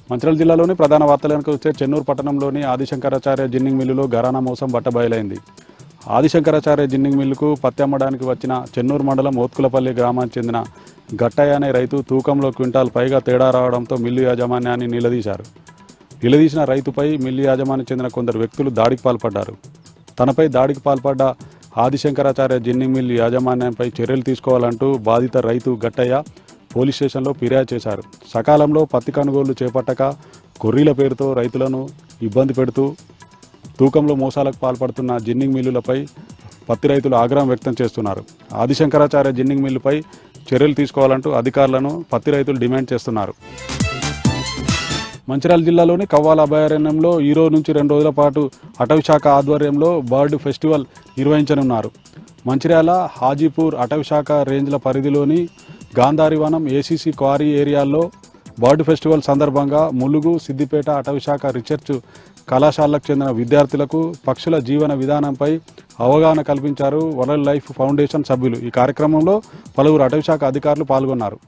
మంచిర్యాల జిల్లాలోని ప్రధాన వార్తలకు వచ్చే చెన్నూరు పట్టణంలోని ఆదిశంకరాచార్య జిన్నింగ్ మిల్లులో ఘరానా మోసం బట్టబయలైంది. ఆదిశంకరాచార్య జిన్నింగ్ మిల్లుకు పత్తి అమ్మడానికి వచ్చిన చెన్నూరు మండలం ఓత్కులపల్లి గ్రామానికి చెందిన గట్టయ్య అనే రైతు తూకంలో క్వింటాల్ పైగా తేడా రావడంతో మిల్లు యాజమాన్యాన్ని నిలదీశారు. నిలదీసిన రైతుపై మిల్లు యాజమాన్యానికి చెందిన కొందరు వ్యక్తులు దాడికి పాల్పడ్డారు. తనపై దాడికి పాల్పడ్డ ఆదిశంకరాచార్య జిన్నింగ్ మిల్లు యాజమాన్యంపై చర్యలు తీసుకోవాలంటూ బాధిత రైతు గట్టయ్య పోలీస్ స్టేషన్లో ఫిర్యాదు చేశారు. సకాలంలో పత్తి కొనుగోలు చేపట్టక కొర్రీల పేరుతో రైతులను ఇబ్బంది పెడుతూ తూకంలో మోసాలకు పాల్పడుతున్న జిన్నింగ్ మిల్లులపై పత్తి రైతులు ఆగ్రహం వ్యక్తం చేస్తున్నారు. ఆదిశంకరాచార్య జిన్నింగ్ మిల్లుపై చర్యలు తీసుకోవాలంటూ అధికారులను పత్తి రైతులు డిమాండ్ చేస్తున్నారు. మంచిర్యాల జిల్లాలోని కవ్వాల అభయారణ్యంలో ఈ రోజు నుంచి 2 రోజుల పాటు అటవీశాఖ ఆధ్వర్యంలో బర్డ్ ఫెస్టివల్ నిర్వహించనున్నారు. మంచిర్యాల, హాజీపూర్ అటవీశాఖ రేంజ్ల పరిధిలోని గాంధారివనం, ఏసీసీ క్వారీ ఏరియాల్లో బర్డ్ ఫెస్టివల్ సందర్భంగా ములుగు, సిద్దిపేట అటవీశాఖ రీసెర్చ్ కళాశాలకు చెందిన విద్యార్థులకు పక్షుల జీవన విధానంపై అవగాహన కల్పించారు వైల్డ్ లైఫ్ ఫౌండేషన్ సభ్యులు. ఈ కార్యక్రమంలో పలువురు అటవీశాఖ అధికారులు పాల్గొన్నారు.